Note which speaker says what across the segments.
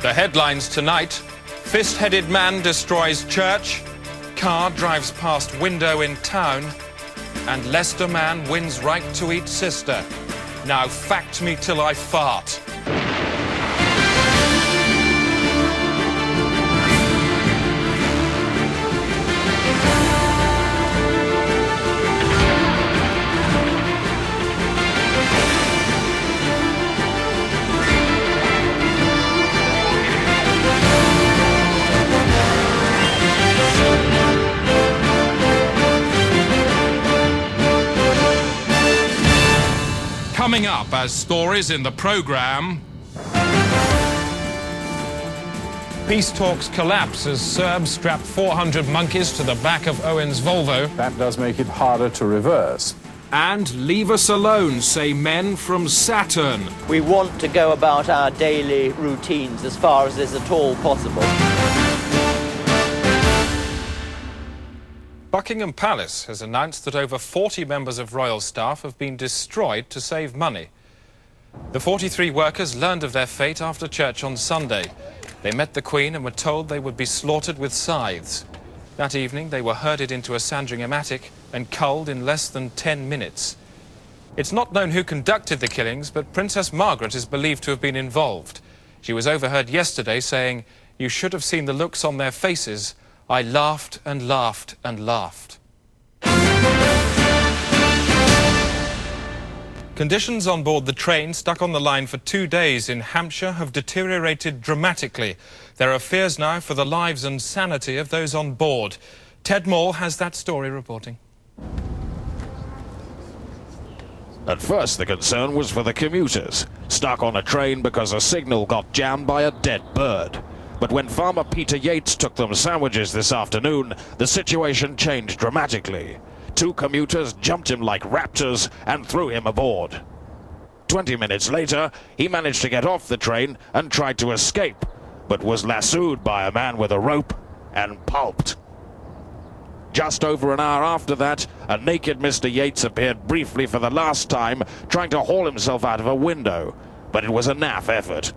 Speaker 1: The headlines tonight: fist-headed man destroys church, car drives past window in town, and Leicester man wins right to eat sister. Now fact me till I fart. Coming up as stories in the programme, peace talks collapse as Serbs strap 400 monkeys to the back of Owen's Volvo.
Speaker 2: That does make it harder to reverse.
Speaker 1: And leave us alone, say men from Saturn.
Speaker 3: We want to go about our daily routines as far as is at all possible.
Speaker 1: Buckingham Palace has announced that over 40 members of royal staff have been destroyed to save money. The 43 workers learned of their fate after church on Sunday. They met the Queen and were told they would be slaughtered with scythes. That evening, they were herded into a Sandringham attic and culled in less than 10 minutes. It's not known who conducted the killings, but Princess Margaret is believed to have been involved. She was overheard yesterday saying, "You should have seen the looks on their faces. I laughed and laughed and laughed." Conditions on board the train stuck on the line for 2 days in Hampshire have deteriorated dramatically. There are fears now for the lives and sanity of those on board. Ted Moore has that story reporting.
Speaker 4: At first, the concern was for the commuters, stuck on a train because a signal got jammed by a dead bird. But when farmer Peter Yates took them sandwiches this afternoon, the situation changed dramatically. 2 commuters jumped him like raptors and threw him aboard. 20 minutes later, he managed to get off the train and tried to escape, but was lassoed by a man with a rope and pulped. Just over an hour after that, a naked Mr. Yates appeared briefly for the last time, trying to haul himself out of a window, but it was a naff effort.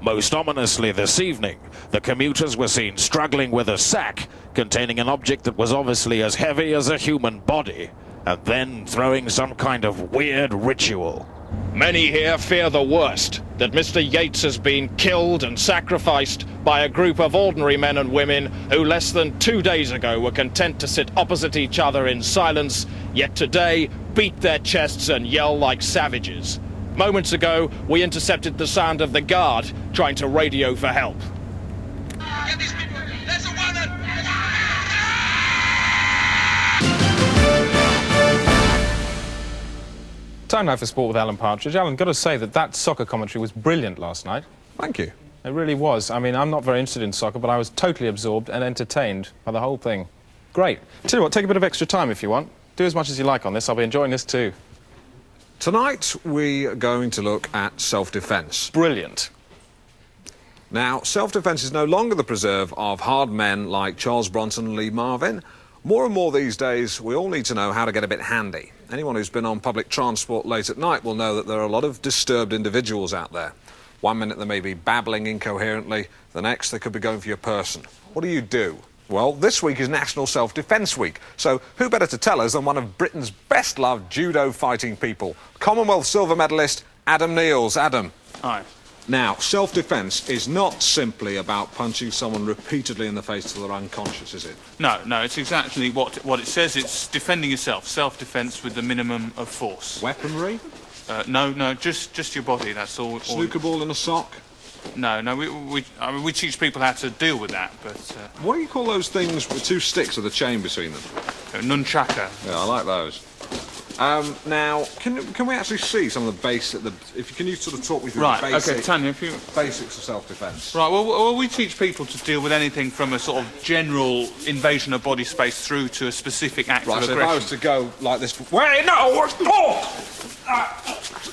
Speaker 4: Most ominously this evening, the commuters were seen struggling with a sack containing an object that was obviously as heavy as a human body, and then throwing some kind of weird ritual.
Speaker 5: Many here fear the worst, that Mr. Yates has been killed and sacrificed by a group of ordinary men and women who less than 2 days ago were content to sit opposite each other in silence, yet today beat their chests and yell like savages. Moments ago, we intercepted the sound of the guard trying to radio for help.
Speaker 6: Get these people! There's a woman!
Speaker 1: Time now for sport with Alan Partridge. Alan, got to say that soccer commentary was brilliant last night.
Speaker 2: Thank you.
Speaker 1: It really was. I mean, I'm not very interested in soccer, but I was totally absorbed and entertained by the whole thing. Great. Tell you what, take a bit of extra time if you want. Do as much as you like on this. I'll be enjoying this too.
Speaker 7: Tonight, we are going to look at self-defence.
Speaker 1: Brilliant.
Speaker 7: Now, self-defence is no longer the preserve of hard men like Charles Bronson and Lee Marvin. More and more these days, we all need to know how to get a bit handy. Anyone who's been on public transport late at night will know that there are a lot of disturbed individuals out there. 1 minute they may be babbling incoherently, the next they could be going for your person. What do? Well, this week is National Self-Defence Week, so who better to tell us than one of Britain's best-loved judo fighting people, Commonwealth silver medalist Adam Neils. Adam.
Speaker 8: Hi.
Speaker 7: Now, self-defence is not simply about punching someone repeatedly in the face till they're unconscious, is it?
Speaker 8: No, it's exactly what it says. It's defending yourself, self-defence with the minimum of force.
Speaker 7: Weaponry?
Speaker 8: No, just your body, that's all.
Speaker 7: Snooker ball in a sock?
Speaker 8: No, we teach people how to deal with that, but...
Speaker 7: What do you call those things with 2 sticks with a chain between them?
Speaker 8: Nunchaka.
Speaker 7: Yeah, I like those. Now, can we actually see some of the basics? Can you sort of talk me through the basics?
Speaker 8: Okay, Tanya, if you...
Speaker 7: Basics of self-defence.
Speaker 8: Right, well, we teach people to deal with anything from a sort of general invasion of body space through to a specific act of aggression.
Speaker 7: Right, so if I was to go like this... Wait, no! Oh!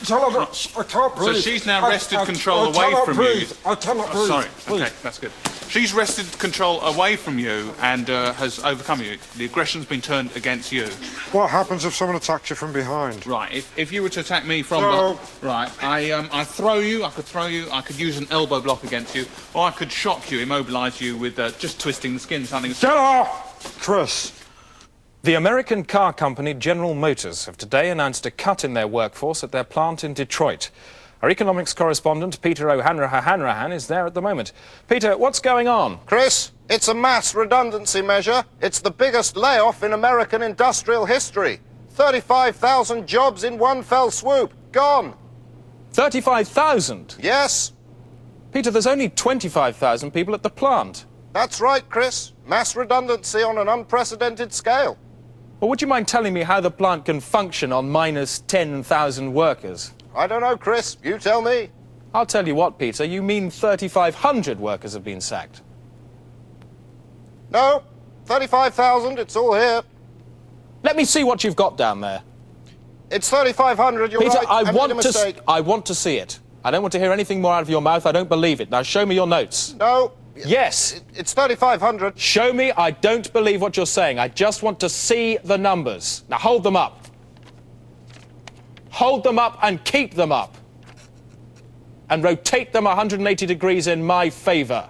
Speaker 9: Tell her I can't breathe.
Speaker 8: So she's now wrested control away from you.
Speaker 9: I cannot breathe.
Speaker 8: Sorry. Okay, that's good. She's wrested control away from you and has overcome you. The aggression's been turned against you.
Speaker 9: What happens if someone attacks you from behind?
Speaker 8: Right. If you were to attack me from right, I throw you. I could throw you. I could use an elbow block against you, or I could shock you, immobilise you with just twisting the skin, something.
Speaker 9: Get off, Chris.
Speaker 1: The American car company General Motors have today announced a cut in their workforce at their plant in Detroit. Our economics correspondent, Peter O'Hanrahan, is there at the moment. Peter, what's going on?
Speaker 10: Chris, it's a mass redundancy measure. It's the biggest layoff in American industrial history. 35,000 jobs in one fell swoop. Gone.
Speaker 1: 35,000?
Speaker 10: Yes.
Speaker 1: Peter, there's only 25,000 people at the plant.
Speaker 10: That's right, Chris. Mass redundancy on an unprecedented scale.
Speaker 1: Well, would you mind telling me how the plant can function on minus 10,000 workers?
Speaker 10: I don't know, Chris. You tell me.
Speaker 1: I'll tell you what, Peter. You mean 3,500 workers have been sacked?
Speaker 10: No. 35,000. It's all here.
Speaker 1: Let me see what you've got down there.
Speaker 10: It's 3,500. You're
Speaker 1: Peter,
Speaker 10: right. I
Speaker 1: want to see it. I don't want to hear anything more out of your mouth. I don't believe it. Now, show me your notes.
Speaker 10: No.
Speaker 1: Yes.
Speaker 10: It's 3,500.
Speaker 1: Show me. I don't believe what you're saying. I just want to see the numbers. Now, hold them up. Hold them up and keep them up. And rotate them 180 degrees in my favour.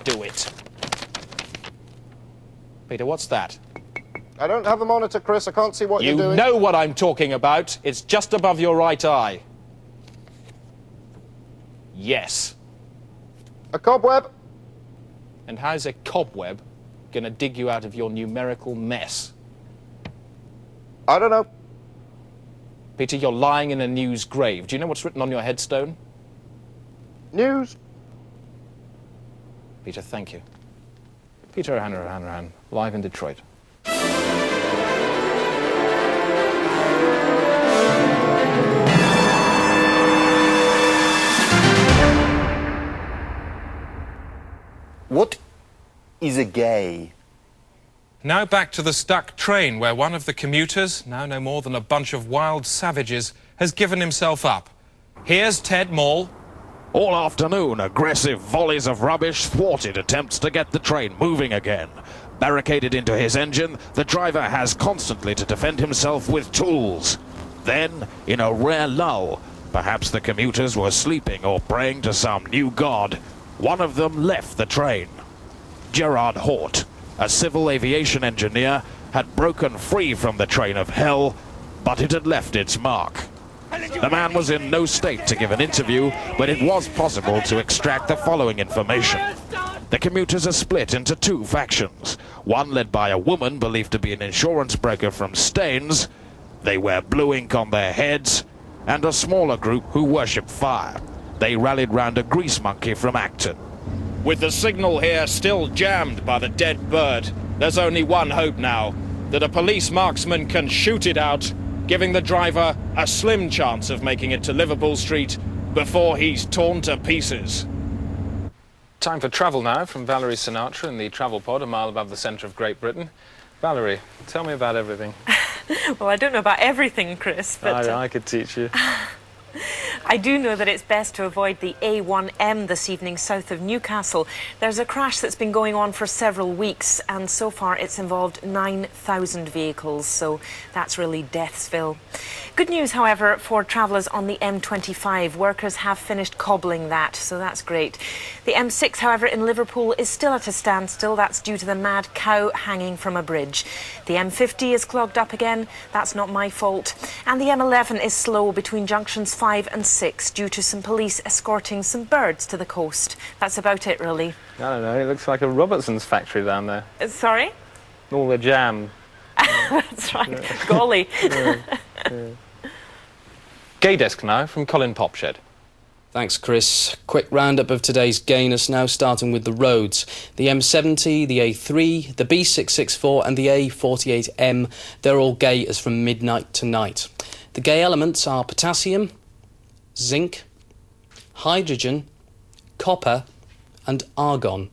Speaker 1: Do it. Peter, what's that?
Speaker 10: I don't have the monitor, Chris. I can't see what you're doing.
Speaker 1: You know what I'm talking about. It's just above your right eye. Yes.
Speaker 10: A cobweb?
Speaker 1: And how's a cobweb going to dig you out of your numerical mess?
Speaker 10: I don't know.
Speaker 1: Peter, you're lying in a news grave. Do you know what's written on your headstone?
Speaker 10: News.
Speaker 1: Peter, thank you. Peter O'Hanrahan, live in Detroit.
Speaker 11: What is a gay?
Speaker 1: Now back to the stuck train, where one of the commuters, now no more than a bunch of wild savages, has given himself up. Here's Ted Maul.
Speaker 4: All afternoon, aggressive volleys of rubbish thwarted attempts to get the train moving again. Barricaded into his engine, the driver has constantly to defend himself with tools. Then, in a rare lull, perhaps the commuters were sleeping or praying to some new god, one of them left the train. Gerard Hort, a civil aviation engineer, had broken free from the train of hell, but it had left its mark. The man was in no state to give an interview, but it was possible to extract the following information. The commuters are split into two factions, one led by a woman believed to be an insurance broker from Staines. They wear blue ink on their heads, and a smaller group who worship fire. They rallied round a grease monkey from Acton.
Speaker 5: With the signal here still jammed by the dead bird, there's only one hope now, that a police marksman can shoot it out, giving the driver a slim chance of making it to Liverpool Street before he's torn to pieces.
Speaker 1: Time for travel now from Valerie Sinatra in the travel pod a mile above the centre of Great Britain. Valerie, tell me about everything.
Speaker 12: Well, I don't know about everything, Chris, but...
Speaker 1: I could teach you.
Speaker 12: I do know that it's best to avoid the A1M this evening south of Newcastle. There's a crash that's been going on for several weeks, and so far it's involved 9,000 vehicles, so that's really Deathsville. Good news, however, for travellers on the M25. Workers have finished cobbling that, so that's great. The M6, however, in Liverpool is still at a standstill. That's due to the mad cow hanging from a bridge. The M50 is clogged up again. That's not my fault. And the M11 is slow between junctions 5 and 6 due to some police escorting some birds to the coast. That's about it, really.
Speaker 1: I don't know, it looks like a Robertson's factory down there.
Speaker 12: Sorry?
Speaker 1: All the jam.
Speaker 12: That's right. Golly.
Speaker 1: Gay Desk now from Colin Popshed.
Speaker 13: Thanks, Chris. Quick roundup of today's gayness now, starting with the roads. The M70, the A3, the B664 and the A48M, they're all gay as from midnight tonight. The gay elements are potassium, zinc, hydrogen, copper and argon.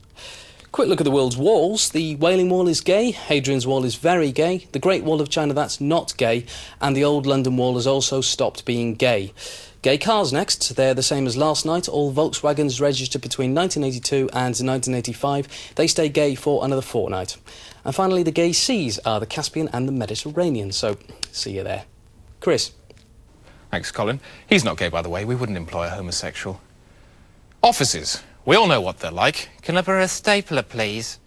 Speaker 13: Quick look at the world's walls. The Wailing Wall is gay, Hadrian's Wall is very gay, the Great Wall of China, that's not gay, and the Old London Wall has also stopped being gay. Gay cars next. They're the same as last night. All Volkswagens registered between 1982 and 1985. They stay gay for another fortnight. And finally, the gay seas are the Caspian and the Mediterranean. So, see you there. Chris.
Speaker 1: Thanks, Colin. He's not gay, by the way. We wouldn't employ a homosexual. Offices. We all know what they're like.
Speaker 14: Can I borrow a stapler, please?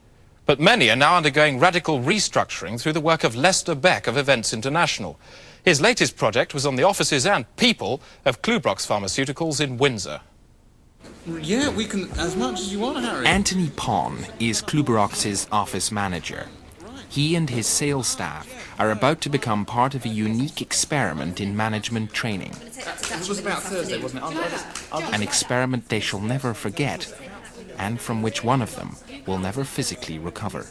Speaker 1: But many are now undergoing radical restructuring through the work of Lester Beck of Events International. His latest project was on the offices and people of Klubrox Pharmaceuticals in Windsor.
Speaker 8: Yeah, we can, as much as you want, Harry.
Speaker 15: Anthony Pon is Klubrox's office manager. He and his sales staff are about to become part of a unique experiment in management training.
Speaker 8: It was about Thursday, wasn't it?
Speaker 15: An experiment they shall never forget, and from which one of them will never physically recover.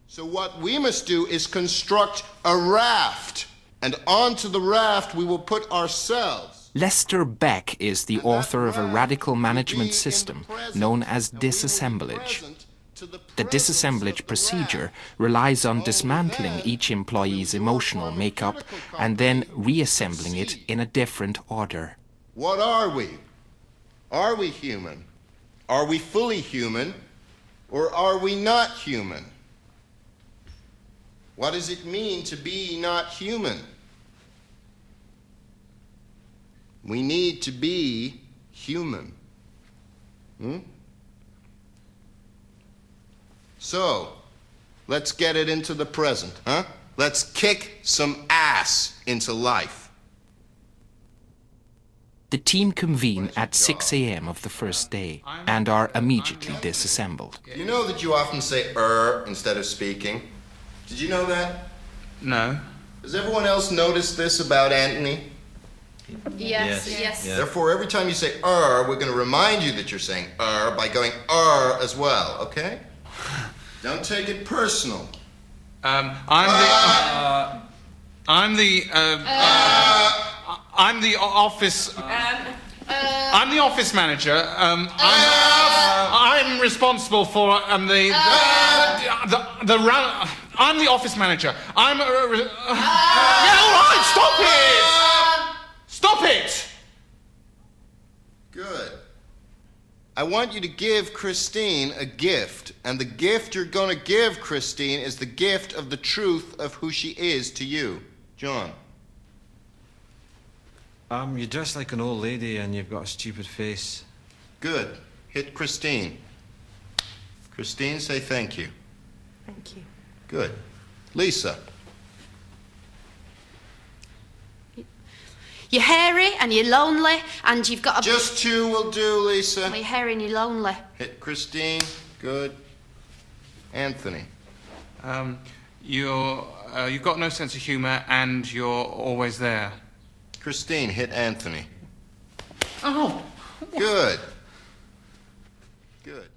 Speaker 10: So what we must do is construct a raft, and onto the raft we will put ourselves.
Speaker 15: Lester Beck is the author of a radical management system known as disassemblage. The disassemblage procedure relies on dismantling each employee's emotional makeup and then reassembling it in a different order.
Speaker 10: What are we? Are we human? Are we fully human? Or are we not human? What does it mean to be not human? We need to be human. So, let's get it into the present, huh? Let's kick some ass into life.
Speaker 15: The team convene at 6 a.m. of the first day and are immediately disassembled.
Speaker 10: You know that you often say instead of speaking? Did you know that?
Speaker 8: No.
Speaker 10: Does everyone else notice this about Anthony?
Speaker 16: Yes.
Speaker 10: Therefore, every time you say we're going to remind you that you're saying by going as well, okay? Don't take it personal.
Speaker 8: I'm the office. I'm the office manager. I'm responsible for the run. I'm the office manager. Yeah, all right. Stop it. Stop it.
Speaker 10: Good. I want you to give Christine a gift, and the gift you're going to give Christine is the gift of the truth of who she is to you. John.
Speaker 17: You dress like an old lady and you've got a stupid face.
Speaker 10: Good. Hit Christine. Christine, say thank you.
Speaker 12: Thank you.
Speaker 10: Good. Lisa.
Speaker 16: You're hairy and you're lonely and you've got a...
Speaker 10: Just two will do, Lisa.
Speaker 16: Well, you're hairy and you're lonely.
Speaker 10: Hit Christine. Good. Anthony.
Speaker 8: You've got no sense of humour and you're always there.
Speaker 10: Christine, hit Anthony.
Speaker 8: Oh.
Speaker 10: Good. Good.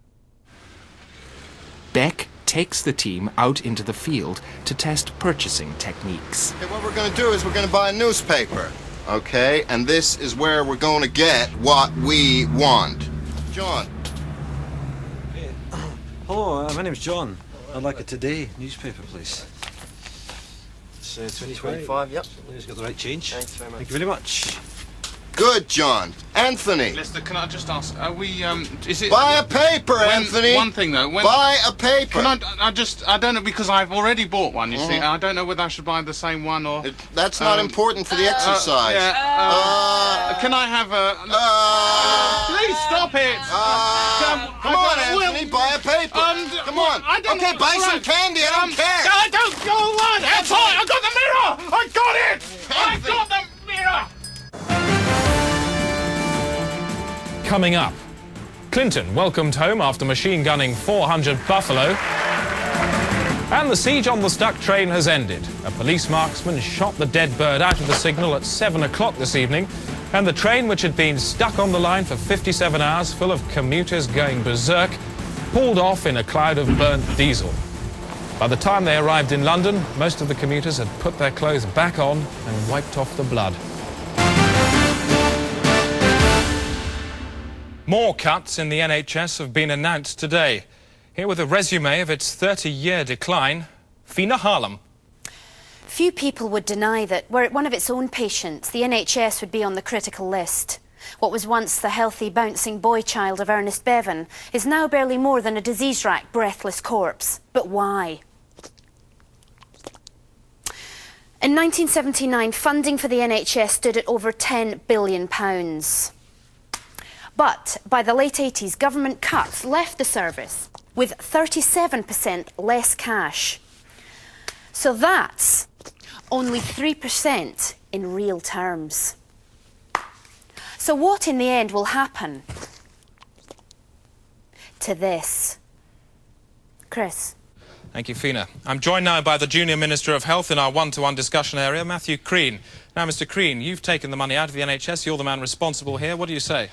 Speaker 15: Beck takes the team out into the field to test purchasing techniques.
Speaker 10: Okay, what we're going to do is we're going to buy a newspaper, okay? And this is where we're going to get what we want. John.
Speaker 17: Hey, hello, my name's John. I'd like a Today newspaper, please. It's 2025, yep. He's got the right change.
Speaker 10: Thanks very much.
Speaker 17: Thank you very much.
Speaker 10: Good, John. Anthony.
Speaker 8: Lester, can I just ask, are we, is it...
Speaker 10: Buy a paper, Anthony!
Speaker 8: One thing, though.
Speaker 10: Buy a paper!
Speaker 8: Can I don't know, because I've already bought one, you see. I don't know whether I should buy the same one or...
Speaker 10: That's not important for the exercise.
Speaker 8: Can I have a... please stop it!
Speaker 10: Come on, Anthony, buy a paper. Come on. Okay, buy some candy, I don't care.
Speaker 8: I don't go on! That's all right, I got the mirror! I got it! I got the mirror!
Speaker 1: Coming up, Clinton welcomed home after machine gunning 400 buffalo. And the siege on the stuck train has ended. A police marksman shot the dead bird out of the signal at 7 o'clock this evening. And the train, which had been stuck on the line for 57 hours, full of commuters going berserk, pulled off in a cloud of burnt diesel. By the time they arrived in London, most of the commuters had put their clothes back on and wiped off the blood. More cuts in the NHS have been announced today. Here with a resume of its 30-year decline, Fiona Harlem.
Speaker 18: Few people would deny that, were it one of its own patients, the NHS would be on the critical list. What was once the healthy, bouncing boy child of Ernest Bevan is now barely more than a disease-racked, breathless corpse. But why? In 1979, funding for the NHS stood at over £10 billion. But by the late 80s, government cuts left the service with 37% less cash. So that's only 3% in real terms. So what in the end will happen to this? Chris.
Speaker 1: Thank you, Fiona. I'm joined now by the Junior Minister of Health in our one-to-one discussion area, Matthew Crean. Now, Mr. Crean, you've taken the money out of the NHS. You're the man responsible here. What do you say?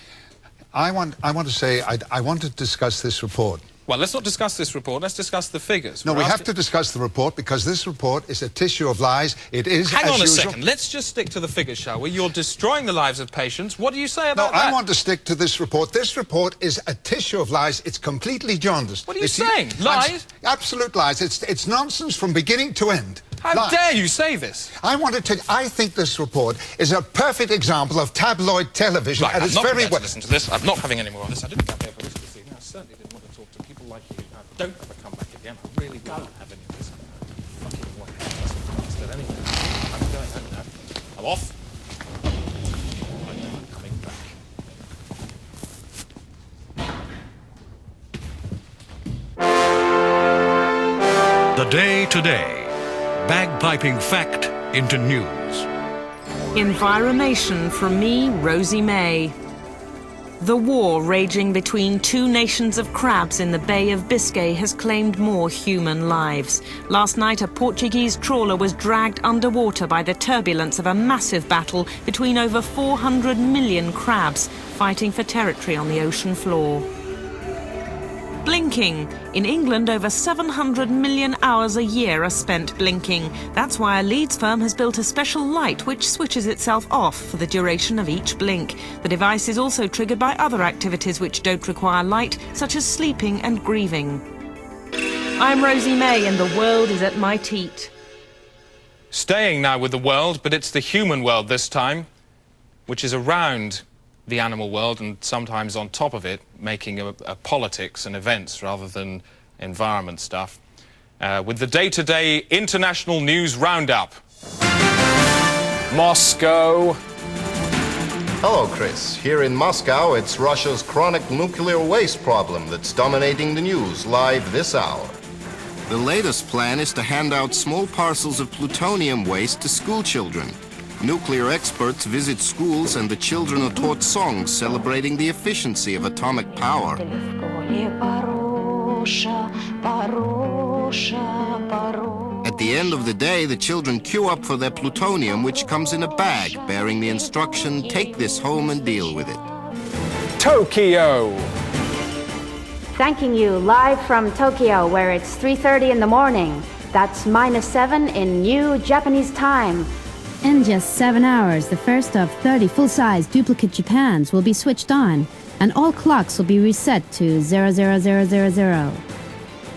Speaker 19: I want to say I want to discuss this report.
Speaker 1: Well, let's not discuss this report. Let's discuss the figures.
Speaker 19: No, we have to discuss the report because this report is a tissue of lies. It is,
Speaker 1: Hang on a
Speaker 19: usual.
Speaker 1: second. Let's just stick to the figures, shall we? You're destroying the lives of patients. What do you say about that?
Speaker 19: No, I want to stick to this report. This report is a tissue of lies. It's completely jaundiced.
Speaker 1: What are you saying? Lies?
Speaker 19: Absolute lies. It's nonsense from beginning to end.
Speaker 1: How dare you say this?
Speaker 19: I think this report is a perfect example of tabloid television at its very
Speaker 1: worst. Listen to this. I'm not having any more of this. I didn't come here for this this evening. I certainly didn't want to talk to people like you. Now, don't ever come back again. I really won't have any of this. Fucking white bastard anyway. I'm going home now. I'm off. I'm never coming back.
Speaker 20: The Day Today. Bagpiping fact into news.
Speaker 12: Environation from me, Rosie May. The war raging between two nations of crabs in the Bay of Biscay has claimed more human lives. Last night, a Portuguese trawler was dragged underwater by the turbulence of a massive battle between over 400 million crabs fighting for territory on the ocean floor. Blinking. In England, over 700 million hours a year are spent blinking. That's why a Leeds firm has built a special light which switches itself off for the duration of each blink. The device is also triggered by other activities which don't require light, such as sleeping and grieving. I'm Rosie May and the world is at my teat.
Speaker 1: Staying now with the world, but it's the human world this time, which is around the animal world and sometimes on top of it, making a politics and events rather than environment stuff. With the day-to-day international news roundup. Moscow.
Speaker 10: Hello, Chris. Here in Moscow, it's Russia's chronic nuclear waste problem that's dominating the news live this hour. The latest plan is to hand out small parcels of plutonium waste to school children. Nuclear experts visit schools and the children are taught songs celebrating the efficiency of atomic power. At the end of the day, the children queue up for their plutonium, which comes in a bag bearing the instruction, take this home and deal with it.
Speaker 2: Tokyo.
Speaker 21: Thanking you live from Tokyo, where it's 3:30 in the morning. That's -7 in New Japanese time.
Speaker 22: In just 7 hours, the first of 30 full-size duplicate Japans will be switched on, and all clocks will be reset to 00000.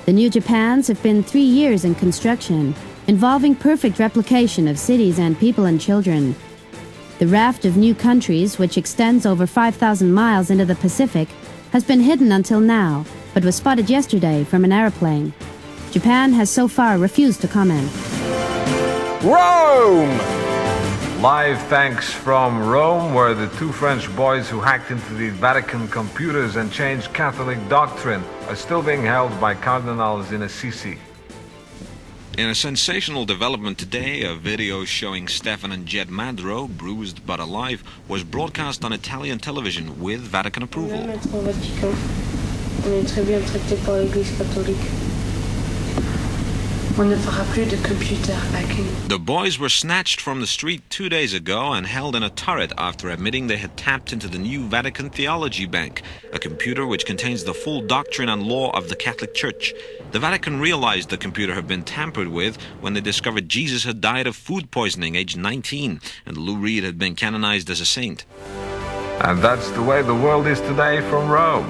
Speaker 22: The new Japans have been 3 years in construction, involving perfect replication of cities and people and children. The raft of new countries, which extends over 5,000 miles into the Pacific, has been hidden until now, but was spotted yesterday from an airplane. Japan has so far refused to comment.
Speaker 7: Rome! Live thanks from Rome, where the two French boys who hacked into the Vatican computers and changed Catholic doctrine are still being held by cardinals in Assisi.
Speaker 23: In a sensational development today, a video showing Stefan and Jed Madro, bruised but alive, was broadcast on Italian television with Vatican approval. The boys were snatched from the street 2 days ago and held in a turret after admitting they had tapped into the new Vatican Theology Bank, a computer which contains the full doctrine and law of the Catholic Church. The Vatican realized the computer had been tampered with when they discovered Jesus had died of food poisoning aged 19 and Lou Reed had been canonized as a saint.
Speaker 7: And that's the way the world is today from Rome.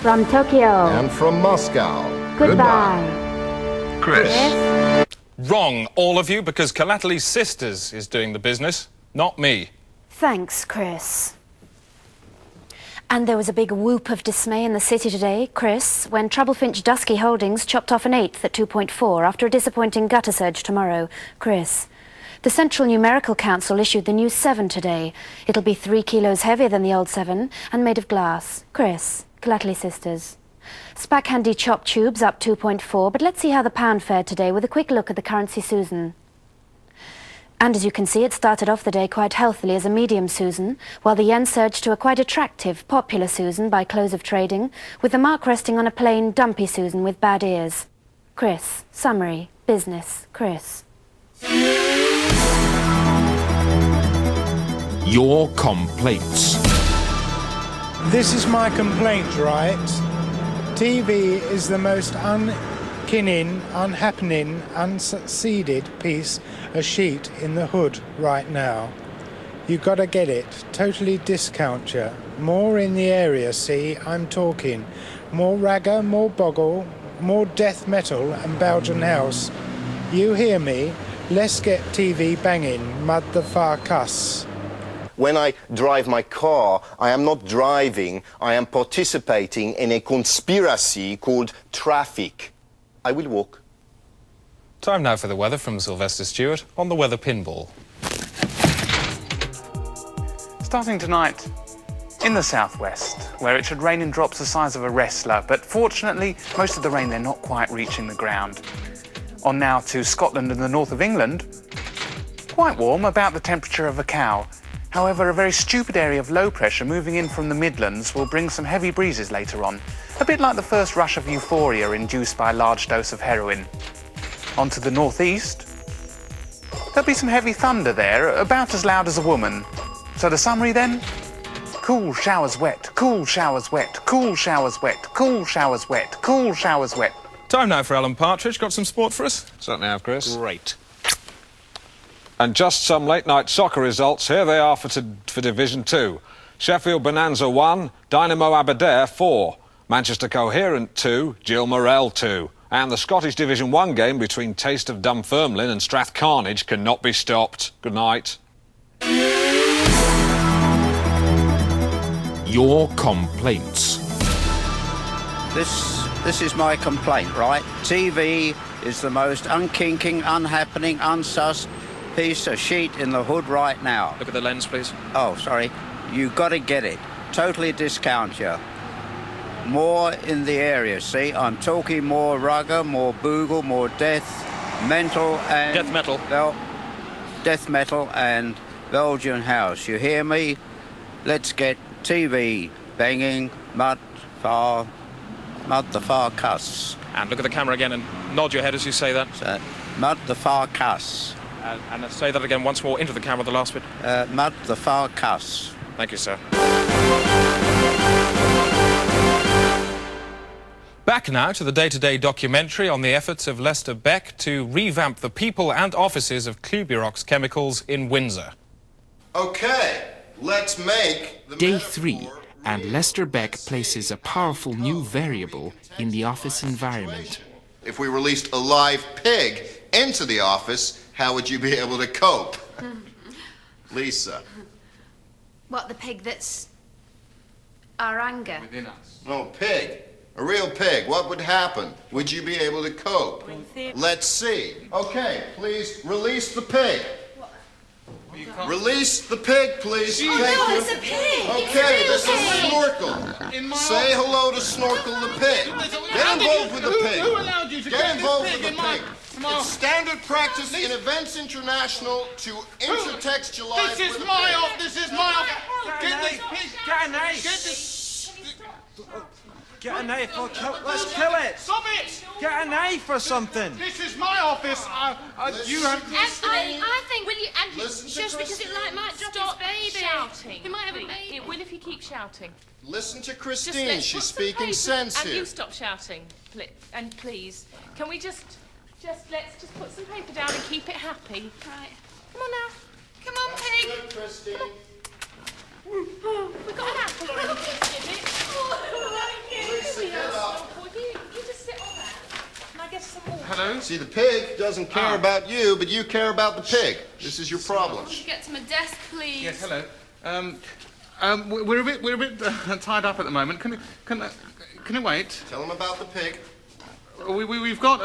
Speaker 21: From Tokyo.
Speaker 10: And from Moscow.
Speaker 21: Goodbye.
Speaker 7: Chris.
Speaker 1: Wrong, all of you, because Calately's Sisters is doing the business, not me.
Speaker 18: Thanks, Chris. And there was a big whoop of dismay in the city today, Chris, when Troublefinch Dusky Holdings chopped off an eighth at 2.4 after a disappointing gutter surge tomorrow. Chris. The Central Numerical Council issued the new 7 today. It'll be 3 kilos heavier than the old 7 and made of glass. Chris. Calately Sisters. SPAC Handy Chop Tubes up 2.4, but let's see how the pound fared today with a quick look at the currency Susan. And as you can see, it started off the day quite healthily as a medium Susan, while the yen surged to a quite attractive, popular Susan by close of trading, with the mark resting on a plain, dumpy Susan with bad ears. Chris. Summary. Business. Chris.
Speaker 4: Your complaints.
Speaker 3: This is my complaint, right? TV is the most unkinning, unhappening, unsucceeded piece of sheet in the hood right now. You gotta get it. Totally discount you. More in the area, see? I'm talking. More ragga, more boggle, more death metal and Belgian house. You hear me? Let's get TV banging, mud the far cuss.
Speaker 10: When I drive my car, I am not driving, I am participating in a conspiracy called traffic. I will walk.
Speaker 1: Time now for the weather from Sylvester Stewart on the Weather Pinball.
Speaker 8: Starting tonight in the southwest, where it should rain in drops the size of a wrestler, but fortunately, most of the rain they're not quite reaching the ground. On now to Scotland and the north of England. Quite warm, about the temperature of a cow. However, a very stupid area of low pressure moving in from the Midlands will bring some heavy breezes later on, a bit like the first rush of euphoria induced by a large dose of heroin. On to the northeast. There'll be some heavy thunder there, about as loud as a woman. So the summary then? Cool showers wet, cool showers wet, cool showers wet, cool showers wet, cool showers wet.
Speaker 1: Time now for Alan Partridge. Got some sport for us?
Speaker 7: Certainly have, Chris.
Speaker 1: Great.
Speaker 7: And just some late-night soccer results. Here they are for Division 2. Sheffield Bonanza 1, Dynamo Aberdare 4, Manchester Coherent 2, Jill Morel 2. And the Scottish Division 1 game between Taste of Dunfermline and Strathcarnage cannot be stopped. Good night.
Speaker 4: Your complaints.
Speaker 6: This is my complaint, right? TV is the most unkinking, unhappening, unsus piece of sheet in the hood right now.
Speaker 1: Look at the lens, please.
Speaker 6: Oh, sorry. You got to get it. Totally discount you. More in the area, see? I'm talking more rugger, more boogle, more death, mental and...
Speaker 1: Death metal.
Speaker 6: Death metal and Belgian house. You hear me? Let's get TV banging, mud the far cuss.
Speaker 1: And look at the camera again and nod your head as you say that.
Speaker 6: So, mud the far cuss.
Speaker 1: And say that again once more into the camera, the last bit.
Speaker 6: Mud the far cuss.
Speaker 1: Thank you, sir. Back now to the DayToday documentary on the efforts of Lester Beck to revamp the people and offices of Klubirox Chemicals in Windsor.
Speaker 10: Okay, let's make the
Speaker 15: Day 3, and Lester Beck places a powerful new variable in the office environment.
Speaker 10: If we released a live pig into the office, how would you be able to cope? Lisa.
Speaker 16: What, the pig that's our anger?
Speaker 8: Within us.
Speaker 10: No, pig. A real pig. What would happen? Would you be able to cope? Let's see. Okay, please release the pig. Release the pig, please.
Speaker 16: Oh, no, it's a pig.
Speaker 10: Okay,
Speaker 16: It's
Speaker 10: this
Speaker 16: a
Speaker 10: is
Speaker 16: pig.
Speaker 10: Snorkel. Say hello to Snorkel the pig. Get involved with the pig.
Speaker 8: Who allowed you to
Speaker 10: Get involved with the
Speaker 8: in my...
Speaker 10: pig. It's standard practice in Events International to intertextualize
Speaker 8: This is
Speaker 10: with a
Speaker 8: my
Speaker 10: pig.
Speaker 8: office. This is my office. Get this pig.
Speaker 17: Get a knife.
Speaker 8: Get this...
Speaker 17: Get a knife or let's kill it.
Speaker 8: Stop it.
Speaker 17: Get a knife or something.
Speaker 8: This is my office. You have...
Speaker 16: I think, will you, Andrew,
Speaker 10: Listen to
Speaker 16: just because
Speaker 10: Christine.
Speaker 16: it might drop
Speaker 9: Stop
Speaker 16: his baby.
Speaker 9: shouting.
Speaker 16: He might have a baby.
Speaker 9: It will if you keep shouting.
Speaker 10: Listen to
Speaker 9: Just
Speaker 10: Christine.
Speaker 9: let's
Speaker 10: She's
Speaker 9: put some
Speaker 10: speaking
Speaker 9: paper-
Speaker 10: sense
Speaker 9: And
Speaker 10: here.
Speaker 9: you stop shouting. And please, can we let's just put some paper down and keep it happy.
Speaker 16: Right.
Speaker 9: Come on now. Come on, pig.
Speaker 10: Good, Christine.
Speaker 9: Oh, we got an apple or anything, Jimmy? You just sit on that. Can I get some more?
Speaker 10: Hello? See, the pig doesn't care about you, but you care about the pig. This is your problem.
Speaker 16: Can you get to my desk, please?
Speaker 8: Yes, hello. We're a bit tied up at the moment. Can you wait?
Speaker 10: Tell him about the pig.
Speaker 8: We've got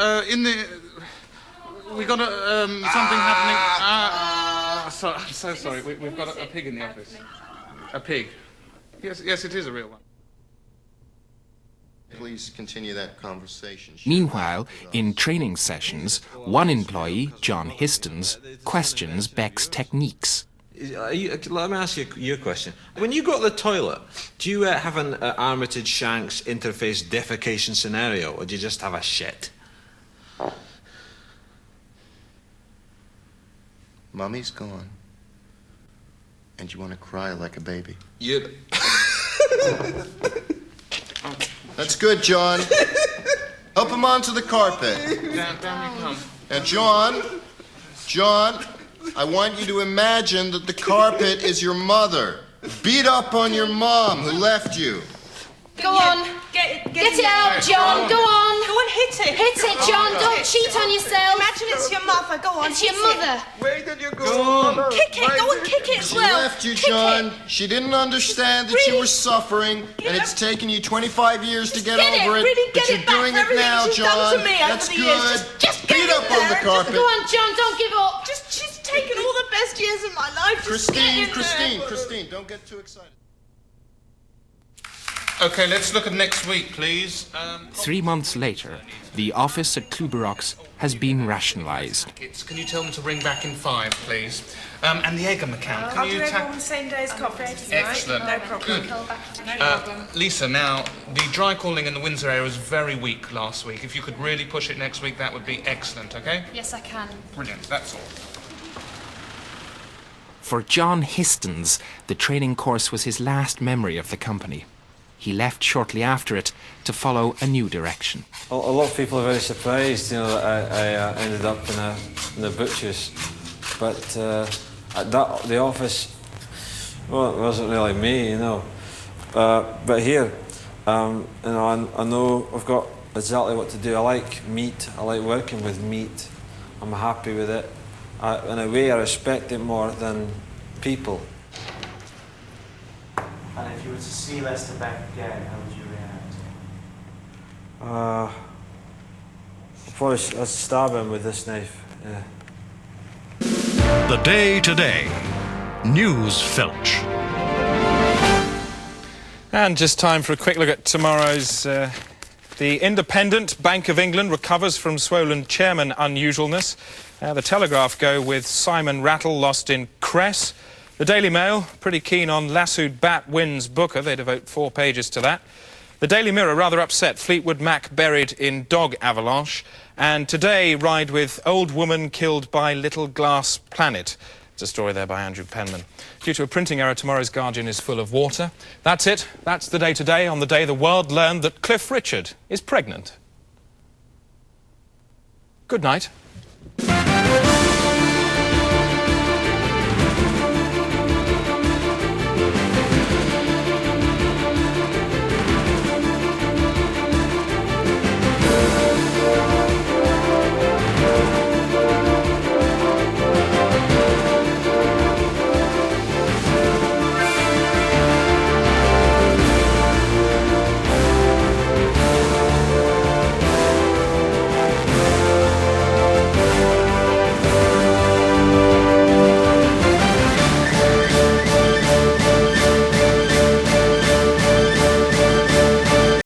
Speaker 8: we got something happening. Sorry, I'm so sorry. We've got a pig in the office. A pig. Yes, it is a real one.
Speaker 10: Please continue that conversation.
Speaker 15: Meanwhile, in training sessions, one employee, John Histons, questions Beck's techniques.
Speaker 23: Let me ask you a question. When you go to the toilet, do you have an Armitage Shanks interface defecation scenario, or do you just have a shit?
Speaker 10: Mummy's gone. And you want to cry like a baby.
Speaker 23: You...
Speaker 10: That's good, John. Up him onto the carpet.
Speaker 8: Down you come.
Speaker 10: Now, John, I want you to imagine that the carpet is your mother. Beat up on your mom who left you.
Speaker 16: Go on. Get it out, John. Go on.
Speaker 5: Go on, hit it.
Speaker 16: Hit it, John. Don't cheat on yourself.
Speaker 5: Imagine it's your mother. Go on.
Speaker 16: It's your mother.
Speaker 10: Where did you go?
Speaker 5: Kick it. Go and kick it as
Speaker 10: She
Speaker 5: well.
Speaker 10: left you, John. She didn't understand that you were suffering, and it's taken you 25 years to get over it. But you're doing it now, John. That's good.
Speaker 5: Just
Speaker 10: beat up on the carpet.
Speaker 16: Go on, John. Don't give up.
Speaker 5: She's taken all the best years of my life.
Speaker 10: Christine, don't get too excited.
Speaker 8: Okay, let's look at next week, please.
Speaker 15: 3 months later, the office at Kluberox has been rationalised.
Speaker 8: Can you tell them to ring back in 5, please? And the Egham account. Can
Speaker 5: I'll
Speaker 8: you
Speaker 5: do everyone the same day as coffee.
Speaker 8: Excellent.
Speaker 5: No problem.
Speaker 8: Good.
Speaker 5: No problem.
Speaker 8: Lisa, now, the dry calling in the Windsor area was very weak last week. If you could really push it next week, that would be excellent, okay?
Speaker 16: Yes, I can.
Speaker 8: Brilliant, that's all.
Speaker 15: For John Histons, the training course was his last memory of the company. He left shortly after it to follow a new direction.
Speaker 17: A lot of people are very surprised, you know, that I ended up in the butcher's. But at the office, well, it wasn't really me, you know. But here, you know, I know I've got exactly what to do. I like meat. I like working with meat. I'm happy with it. In a way, I respect it more than people.
Speaker 11: And if you were to see Lester back again, how would you react?
Speaker 17: I'd probably I'd stab him with this knife, yeah.
Speaker 20: The Day-Today. News Felch.
Speaker 1: And just time for a quick look at tomorrow's... The Independent, Bank of England recovers from swollen chairman unusualness. The Telegraph go with Simon Rattle lost in Cress. The Daily Mail, pretty keen on Lassoed Bat wins Booker. They devote 4 pages to that. The Daily Mirror, rather upset. Fleetwood Mac buried in dog avalanche. And today, ride with old woman killed by little glass planet. It's a story there by Andrew Penman. Due to a printing error, tomorrow's Guardian is full of water. That's it. That's the day today, on the day the world learned that Cliff Richard is pregnant. Good night.